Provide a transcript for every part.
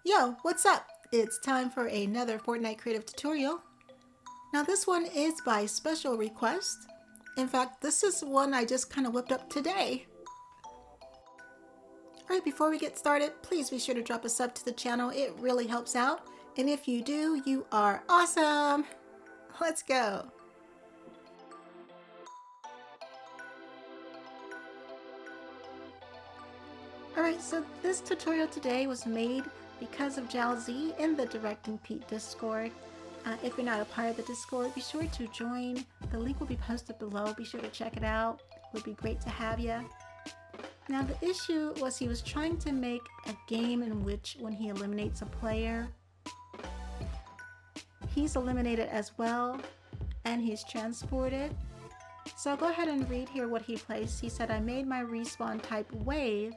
Yo, what's up? It's time for another Fortnite creative tutorial. Now this one is by special request. In fact, this is one I just kind of whipped up today. Alright, before we get started, please be sure to drop a sub to the channel. It really helps out. And if you do, you are awesome. Let's go. Alright, so this tutorial today was made because of Jalz in the Directing Pete Discord. If you're not a part of the Discord, be sure to join. The link will be posted below. Be sure to check it out. It would be great to have you. Now the issue was he was trying to make a game in which when he eliminates a player, he's eliminated as well and he's transported. So I'll go ahead and read here what he placed. He said, I made my respawn type wave.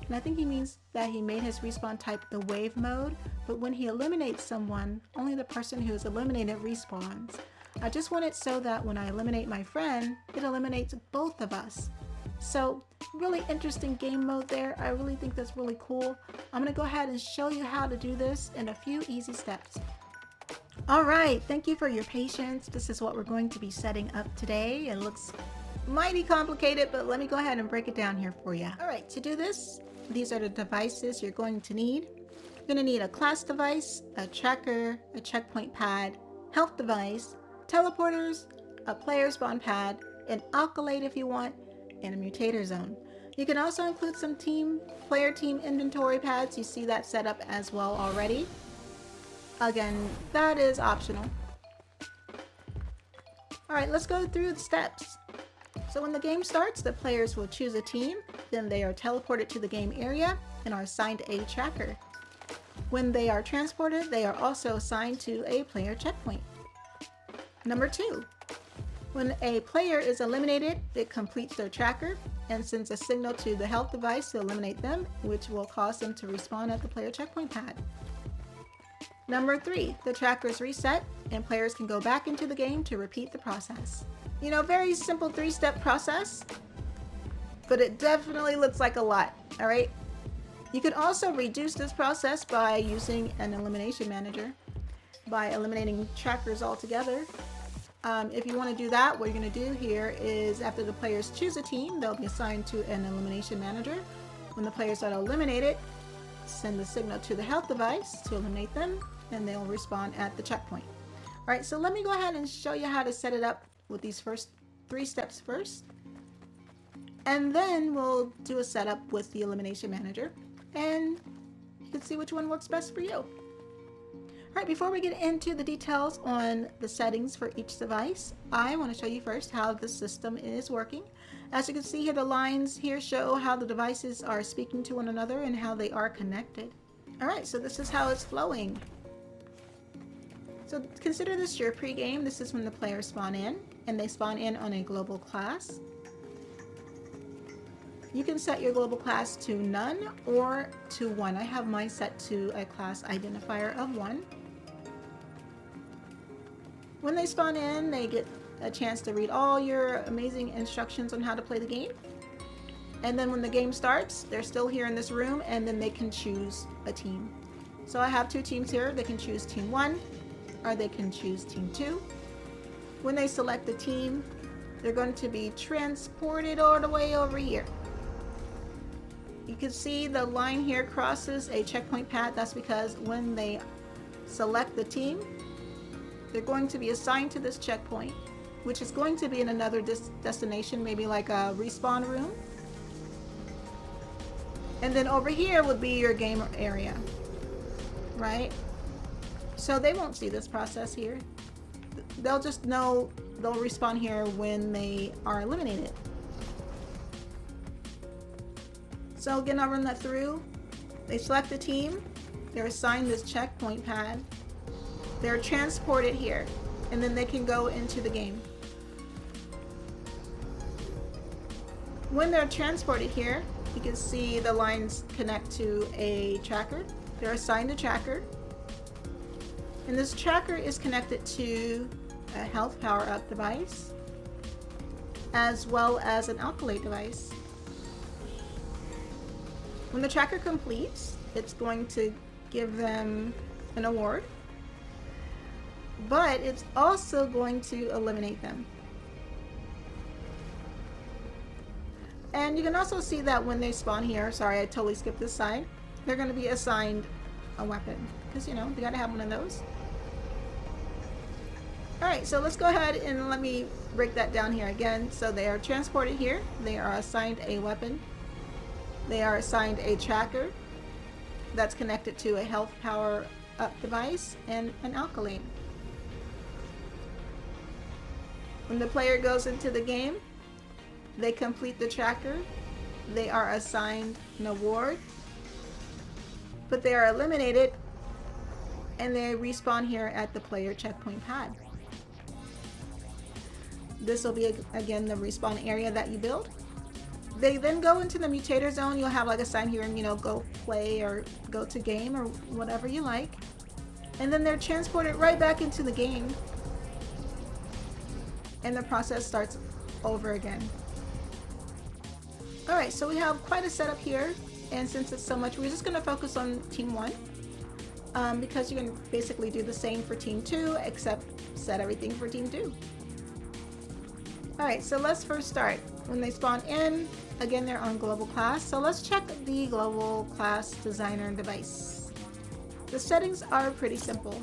And I think he means that he made his respawn type the wave mode, but when he eliminates someone, only the person who is eliminated respawns. I just want it so that when I eliminate my friend, it eliminates both of us. So really interesting game mode there. I really think that's really cool. I'm gonna go ahead and show you how to do this in a few easy steps. All right, thank you for your patience. This is what we're going to be setting up today. It looks mighty complicated, but let me go ahead and break it down here for you. All right, to do this, these are the devices you're going to need. You're going to need a class device, a tracker, a checkpoint pad, health device, teleporters, a player spawn pad, an alkylate if you want, and a mutator zone. You can also include some player team inventory pads. You see that set up as well already. Again, that is optional. All right, let's go through the steps. So when the game starts, the players will choose a team, then they are teleported to the game area and are assigned a tracker. When they are transported, they are also assigned to a player checkpoint. Number 2, when a player is eliminated, it completes their tracker and sends a signal to the health device to eliminate them, which will cause them to respawn at the player checkpoint pad. Number 3, the tracker is reset and players can go back into the game to repeat the process. You know, very simple 3-step process, but it definitely looks like a lot, all right? You can also reduce this process by using an elimination manager, by eliminating trackers altogether. If you want to do that, what you're going to do here is after the players choose a team, they'll be assigned to an elimination manager. When the players are eliminated, send the signal to the health device to eliminate them, and they'll respawn at the checkpoint. All right, so let me go ahead and show you how to set it up with these first 3 steps first. And then we'll do a setup with the elimination manager, and you can see which one works best for you. All right, before we get into the details on the settings for each device, I want to show you first how the system is working. As you can see here, the lines here show how the devices are speaking to one another and how they are connected. All right, so this is how it's flowing. So consider this your pregame. This is when the players spawn in, and they spawn in on a global class. You can set your global class to none or to 1. I have mine set to a class identifier of 1. When they spawn in, they get a chance to read all your amazing instructions on how to play the game. And then when the game starts, they're still here in this room, and then they can choose a team. So I have 2 teams here. They can choose team 1, or they can choose team 2. When they select the team, they're going to be transported all the way over here. You can see the line here crosses a checkpoint pad. That's because when they select the team, they're going to be assigned to this checkpoint, which is going to be in another destination, maybe like a respawn room. And then over here would be your game area, right? So they won't see this process here. They'll just know they'll respawn here when they are eliminated. So again, I'll run that through. They select the team, they're assigned this checkpoint pad, they're transported here, and then they can go into the game. When they're transported here, you can see the lines connect to a tracker. They're assigned a tracker. And this tracker is connected to a health power-up device, as well as an alkylate device. When the tracker completes, it's going to give them an award, but it's also going to eliminate them. And you can also see that when they spawn here, sorry, I totally skipped this side, they're going to be assigned a weapon, because, you know, they got to have one of those. Alright, so let's go ahead and let me break that down here again. So they are transported here, they are assigned a weapon, they are assigned a tracker that's connected to a health power up device and an alkaline. When the player goes into the game, they complete the tracker, they are assigned an award, but they are eliminated and they respawn here at the player checkpoint pad. This will be again the respawn area that you build. They then go into the mutator zone. You'll have like a sign here, you know, go play or go to game or whatever you like. And then they're transported right back into the game. And the process starts over again. Alright, so we have quite a setup here. And since it's so much, we're just going to focus on Team 1. Because you can basically do the same for Team 2, except set everything for Team 2. Alright, so let's first start. When they spawn in, again they're on global class, so let's check the global class designer device. The settings are pretty simple.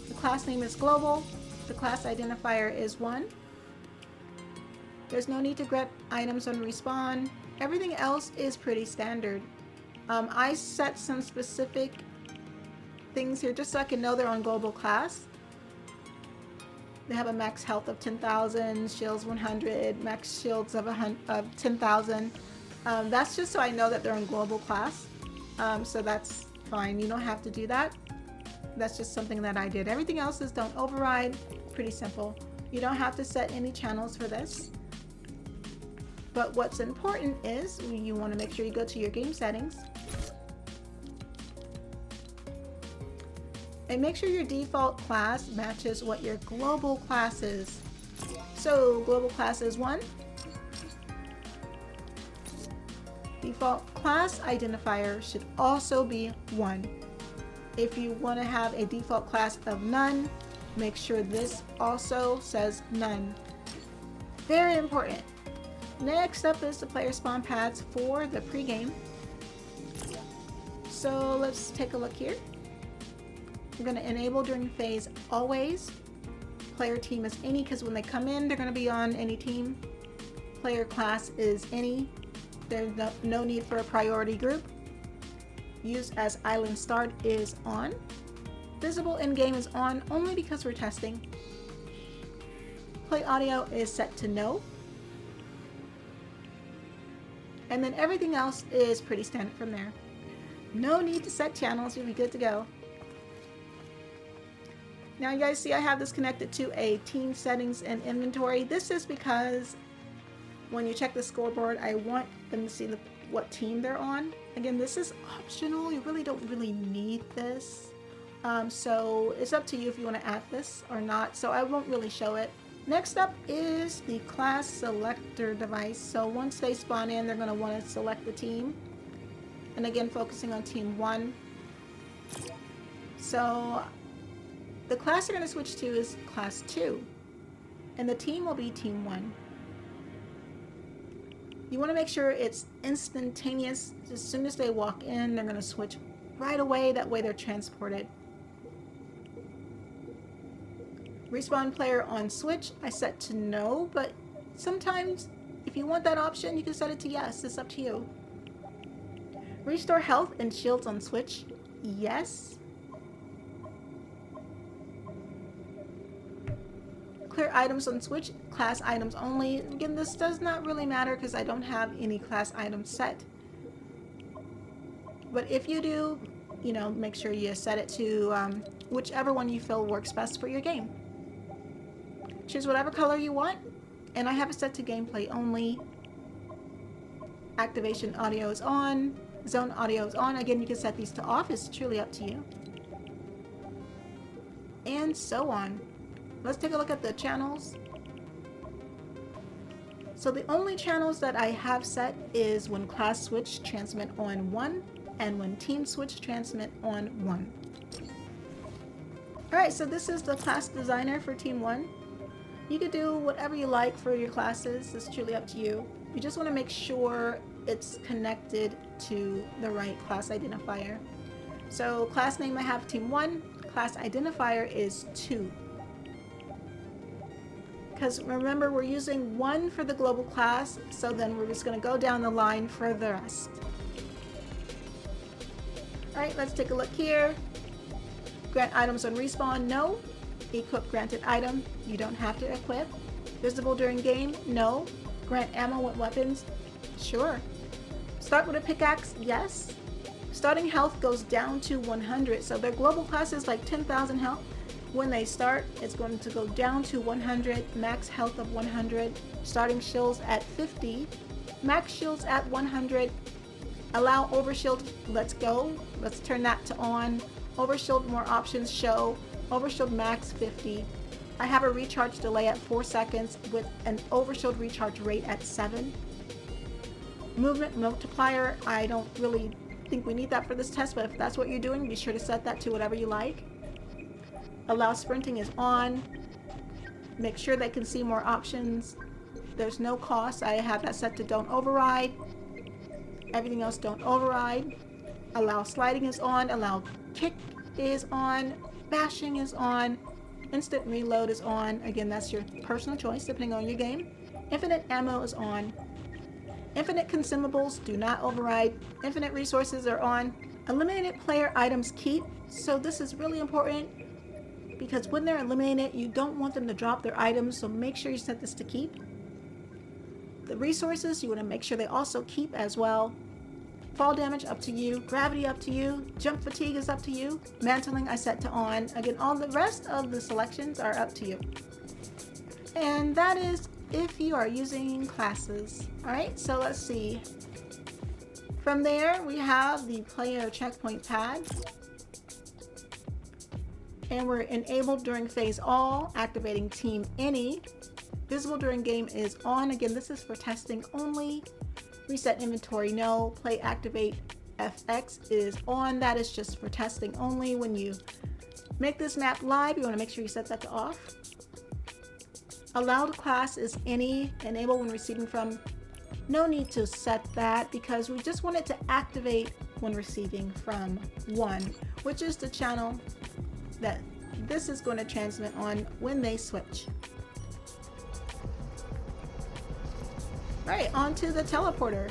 The class name is global, the class identifier is 1. There's no need to grab items on respawn. Everything else is pretty standard. I set some specific things here just so I can know they're on global class. They have a max health of 10,000, shields 100, max shields of 10,000. That's just so I know that they're on global class. So that's fine. You don't have to do that. That's just something that I did. Everything else is don't override. Pretty simple. You don't have to set any channels for this. But what's important is you want to make sure you go to your game settings. And make sure your default class matches what your global class is. So global class is 1. Default class identifier should also be 1. If you want to have a default class of none, make sure this also says none. Very important. Next up is the player spawn pads for the pregame. So let's take a look here. We're going to enable during phase always. Player team is any because when they come in, they're going to be on any team. Player class is any. There's no need for a priority group. Use as island start is on. Visible in game is on only because we're testing. Play audio is set to no. And then everything else is pretty standard from there. No need to set channels, you'll be good to go. Now you guys see I have this connected to a team settings and inventory. This is because when you check the scoreboard, I want them to see what team they're on. Again, this is optional. You really don't need this. So it's up to you if you want to add this or not. So I won't really show it. Next up is the class selector device. So once they spawn in, they're going to want to select the team. And again, focusing on team 1. So the class they're going to switch to is class 2. And the team will be team 1. You want to make sure it's instantaneous. As soon as they walk in, they're going to switch right away. That way they're transported. Respawn player on switch, I set to no, but sometimes if you want that option, you can set it to yes. It's up to you. Restore health and shields on switch, yes. Clear items on switch, class items only. Again, this does not really matter because I don't have any class items set. But if you do, you know, make sure you set it to whichever one you feel works best for your game. Choose whatever color you want, and I have it set to gameplay only. Activation audio is on, zone audio is on. Again, you can set these to off, it's truly up to you. And so on. Let's take a look at the channels. So the only channels that I have set is when class switch, transmit on 1, and when team switch, transmit on 1. Alright, so this is the class designer for Team 1. You could do whatever you like for your classes. It's truly up to you. You just want to make sure it's connected to the right class identifier. So class name I have Team 1, class identifier is 2. Because remember, we're using 1 for the global class, so then we're just going to go down the line for the rest. Alright, let's take a look here. Grant items on respawn, no. Equip granted item, you don't have to equip. Visible during game, no. Grant ammo with weapons, sure. Start with a pickaxe, yes. Starting health goes down to 100, so their global class is like 10,000 health. When they start, it's going to go down to 100, max health of 100, starting shields at 50, max shields at 100, allow overshield, let's go, let's turn that to on, overshield more options show, overshield max 50. I have a recharge delay at 4 seconds with an overshield recharge rate at 7. Movement multiplier, I don't really think we need that for this test, but if that's what you're doing, be sure to set that to whatever you like. Allow sprinting is on. Make sure they can see more options. There's no cost. I have that set to don't override. Everything else don't override. Allow sliding is on. Allow kick is on. Bashing is on. Instant reload is on. Again, that's your personal choice depending on your game. Infinite ammo is on. Infinite consumables do not override. Infinite resources are on. Eliminated player items keep. So this is really important, because when they're eliminated, you don't want them to drop their items, so make sure you set this to keep. The resources, you want to make sure they also keep as well. Fall damage, up to you. Gravity, up to you. Jump fatigue is up to you. Mantling, I set to on. Again, all the rest of the selections are up to you. And that is if you are using classes. Alright, so let's see. From there, we have the player checkpoint pad. And we're enabled during phase all, activating team any. Visible during game is on. Again, this is for testing only. Reset inventory, no. Play activate FX is on. That is just for testing only. When you make this map live, you want to make sure you set that to off. Allowed class is any. Enable when receiving from. No need to set that, because we just want it to activate when receiving from 1, which is the channel that this is going to transmit on when they switch. Right, on to the teleporter.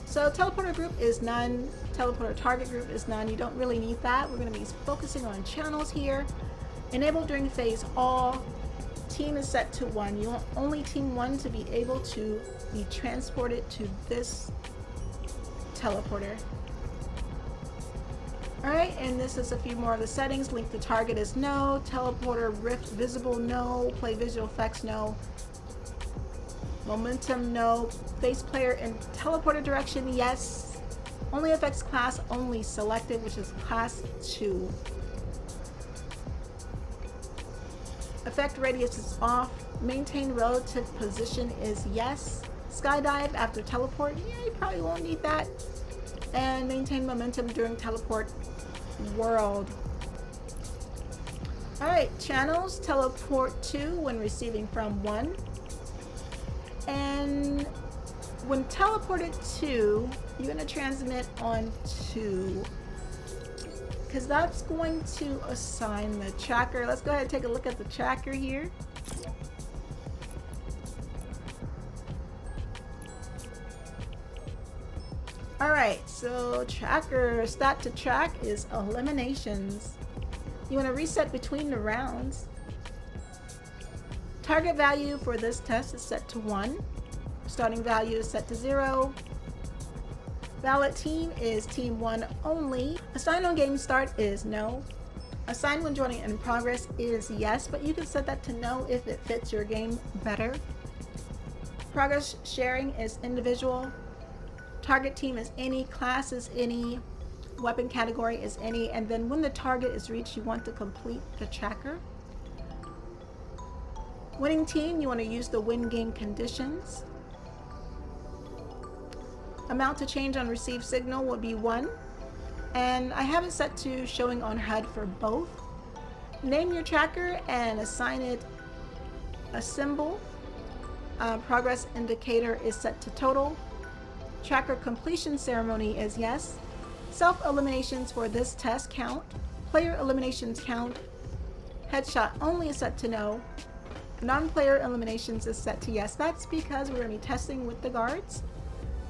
So teleporter group is none, teleporter target group is none. You don't really need that. We're going to be focusing on channels here. Enable during phase all. Team is set to 1. You want only team 1 to be able to be transported to this teleporter. Alright, and this is a few more of the settings. Link to target is no. Teleporter rift visible, no. Play visual effects, no. Momentum, no. Face player in teleporter direction, yes. Only affects class only selected, which is class 2. Effect radius is off. Maintain relative position is yes. Skydive after teleport, yeah, you probably won't need that. And maintain momentum during teleport world. Alright, channels, teleport to when receiving from 1. And when teleported to, you're going to transmit on 2. Because that's going to assign the tracker. Let's go ahead and take a look at the tracker here. Alright, so tracker stat to track is eliminations. You want to reset between the rounds. Target value for this test is set to 1. Starting value is set to 0. Valid team is team 1 only. Assign on game start is no. Assign when joining in progress is yes, but you can set that to no if it fits your game better. Progress sharing is individual. Target team is any, class is any, weapon category is any, and then when the target is reached, you want to complete the tracker. Winning team, you want to use the win game conditions. Amount to change on received signal will be 1. And I have it set to showing on HUD for both. Name your tracker and assign it a symbol. Progress indicator is set to total. Tracker completion ceremony is yes. Self-eliminations for this test count. Player eliminations count. Headshot only is set to no. Non-player eliminations is set to yes. That's because we're going to be testing with the guards.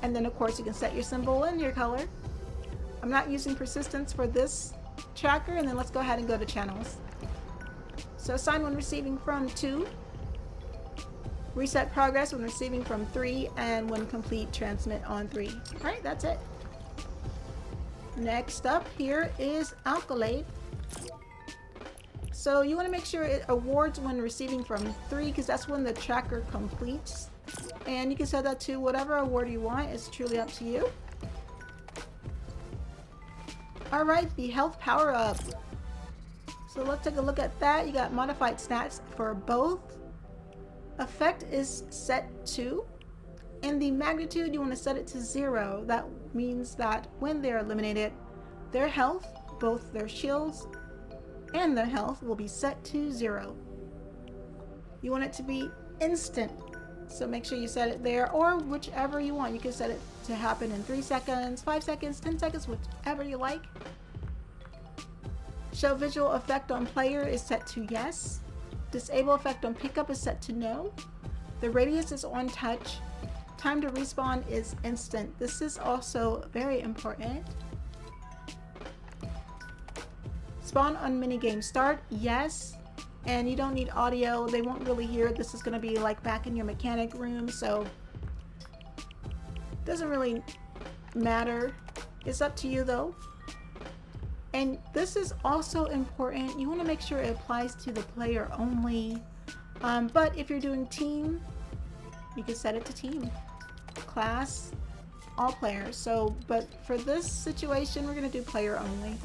And then of course you can set your symbol and your color. I'm not using persistence for this tracker, and then let's go ahead and go to channels. So assign when receiving from 2. Reset progress when receiving from 3, and when complete, transmit on 3. Alright, that's it. Next up here is Alkalate. So you want to make sure it awards when receiving from 3, because that's when the tracker completes. And you can set that to whatever award you want. It's truly up to you. Alright, the health power up. So let's take a look at that. You got modified stats for both. Effect is set to, and the magnitude you want to set it to 0. That means that when they're eliminated, their health, both their shields and their health, will be set to 0. You want it to be instant, so make sure you set it there, or whichever you want. You can set it to happen in 3 seconds, 5 seconds, 10 seconds, whichever you like. Show visual effect on player is set to yes. Disable effect on pickup is set to no. The radius is on touch. Time to respawn is instant. This is also very important. Spawn on minigame start, yes. And you don't need audio. They won't really hear it. This is going to be like back in your mechanic room, so doesn't really matter. It's up to you though. And this is also important. You want to make sure it applies to the player only. But if you're doing team, you can set it to team. Class, all players. So, but for this situation, we're going to do player only.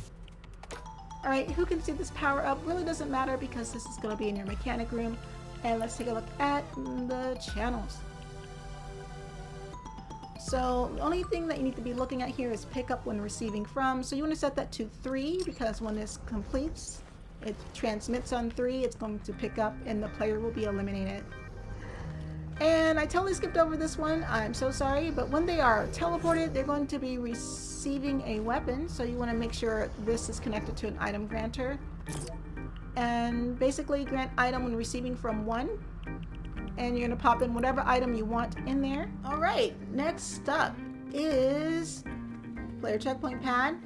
Alright, who can see this power up? Really doesn't matter because this is going to be in your mechanic room. And let's take a look at the channels. So the only thing that you need to be looking at here is pick up when receiving from. So you want to set that to 3, because when this completes, it transmits on 3, it's going to pick up and the player will be eliminated. And I totally skipped over this one, I'm so sorry, but when they are teleported, they're going to be receiving a weapon, so you want to make sure this is connected to an item granter. And basically grant item when receiving from 1, and you're going to pop in whatever item you want in there. Alright, next up is player checkpoint pad.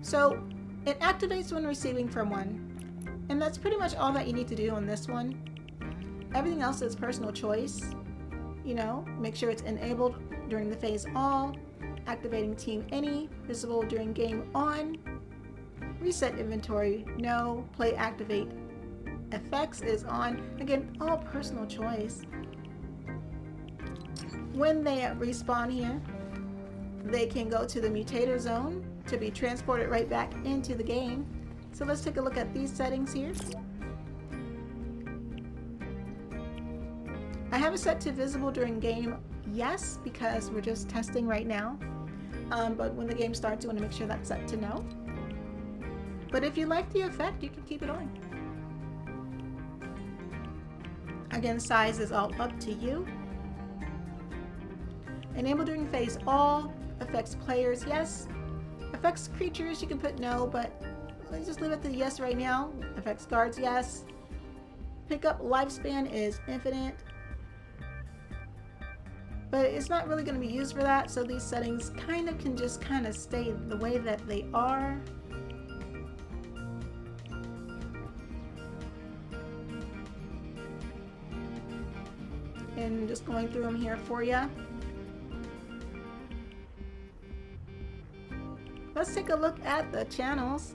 So it activates when receiving from 1, and that's pretty much all that you need to do on this one. Everything else is personal choice. You know, make sure it's enabled during the phase all, activating team any, visible during game on, reset inventory no, play activate effects is on. Again, all personal choice. When they respawn here, they can go to the mutator zone to be transported right back into the game. So let's take a look at these settings here. I have it set to visible during game, yes, because we're just testing right now. But when the game starts, you want to make sure that's set to no. But if you like the effect, you can keep it on. Again, size is all up to you. Enable during phase all, affects players, yes. Affects creatures, you can put no, but let's just leave it to yes right now. Affects guards, yes. Pickup lifespan is infinite. But it's not really going to be used for that, so these settings can just stay the way that they are. And just going through them here for you. Let's take a look at the channels.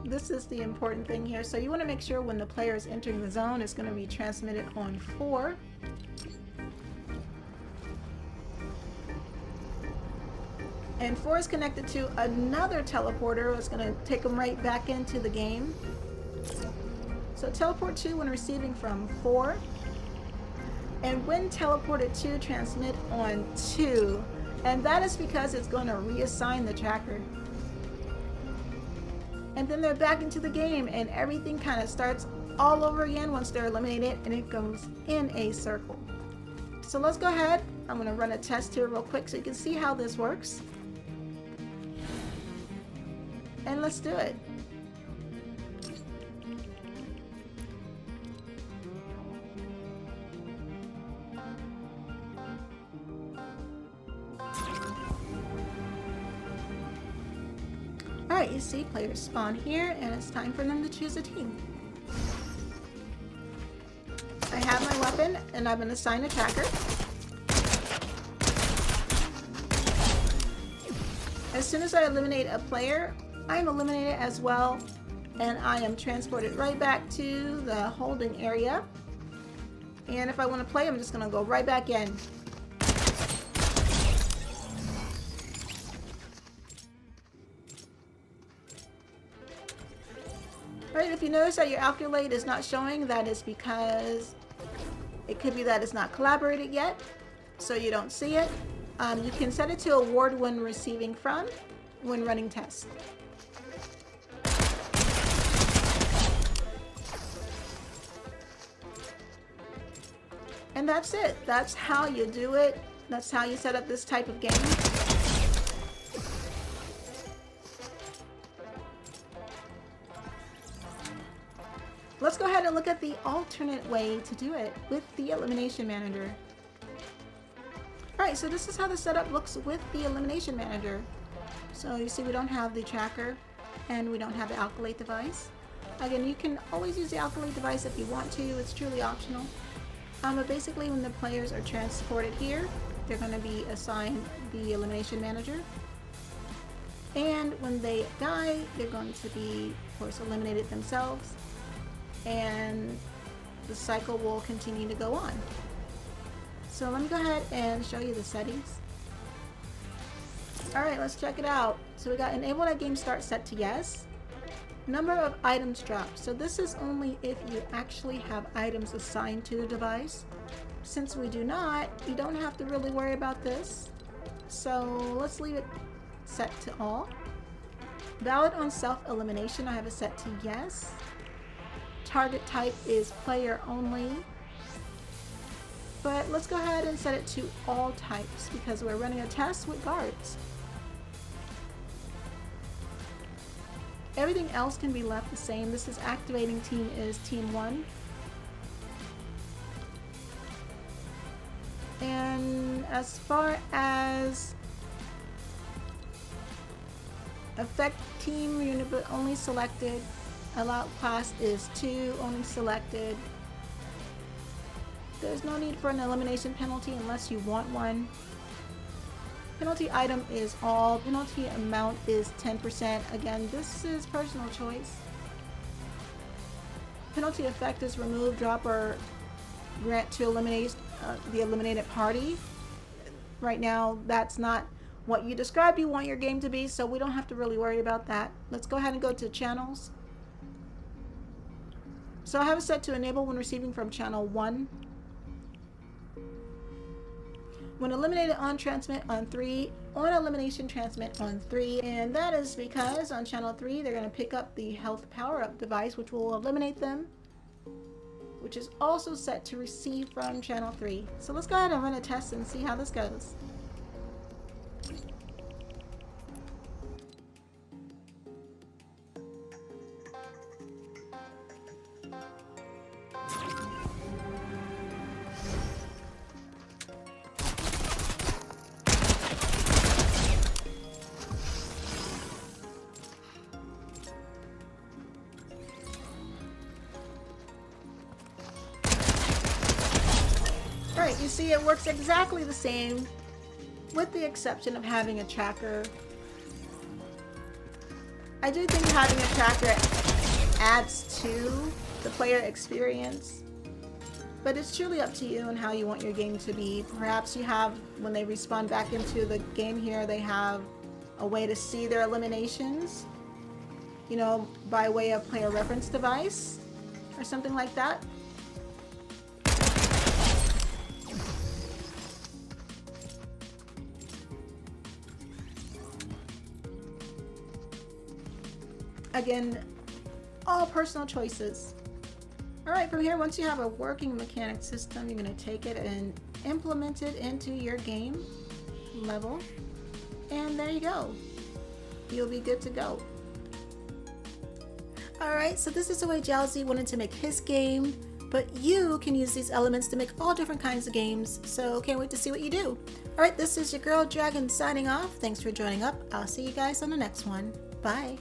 This is the important thing here. So you want to make sure when the player is entering the zone, it's going to be transmitted on 4. And 4 is connected to another teleporter. It's going to take them right back into the game. So teleport 2 when receiving from 4. And when teleported to, transmit on 2. And that is because it's going to reassign the tracker. And then they're back into the game and everything kind of starts all over again once they're eliminated, and it goes in a circle. So let's go ahead. I'm going to run a test here real quick so you can see how this works. And let's do it. Alright, you see players spawn here and it's time for them to choose a team. I have my weapon and I'm going to assign a tracker. As soon as I eliminate a player, I'm eliminated as well, and I am transported right back to the holding area. And if I want to play, I'm just going to go right back in. Alright, if you notice that your accolade is not showing, that is because it could be that it's not collaborated yet, so you don't see it. You can set it to award when receiving from when running tests. And that's it. That's how you do it. That's how you set up this type of game. Let's go ahead and look at the alternate way to do it with the Elimination Manager. Alright, so this is how the setup looks with the Elimination Manager. So you see we don't have the tracker and we don't have the alkylate device. Again, you can always use the alkylate device if you want to, it's truly optional. But basically when the players are transported here, they're going to be assigned the Elimination Manager. And when they die, they're going to be, of course, eliminated themselves. And the cycle will continue to go on. So let me go ahead and show you the settings. Alright, let's check it out. So we got enable that game start set to yes. Number of items dropped. So this is only if you actually have items assigned to the device. Since we do not, you don't have to really worry about this. So let's leave it set to all. Valid on self-elimination, I have it set to yes. Target type is player only. But let's go ahead and set it to all types because we're running a test with guards. Everything else can be left the same. This is activating team is team 1. And as far as affect team unit but only selected, allowed class is 2, only selected. There's no need for an elimination penalty unless you want one. Penalty item is all. Penalty amount is 10%. Again, this is personal choice. Penalty effect is remove, drop, or grant to eliminate the eliminated party. Right now, that's not what you described you want your game to be, so we don't have to really worry about that. Let's go ahead and go to channels. So I have it set to enable when receiving from channel 1. When eliminated, on transmit on 3, on elimination transmit on 3, and that is because on channel 3 they're going to pick up the health power-up device, which will eliminate them, which is also set to receive from channel 3. So let's go ahead and run a test and see how this goes. Alright, you see it works exactly the same with the exception of having a tracker. I do think having a tracker adds to the player experience, but it's truly up to you and how you want your game to be. Perhaps you have, when they respawn back into the game here, they have a way to see their eliminations, you know, by way of player reference device or something like that. Again, all personal choices. Alright, from here, once you have a working mechanic system, you're going to take it and implement it into your game level. And there you go. You'll be good to go. Alright, so this is the way Jalz wanted to make his game, but you can use these elements to make all different kinds of games, so can't wait to see what you do. Alright, this is your girl Dragon signing off. Thanks for joining up. I'll see you guys on the next one. Bye.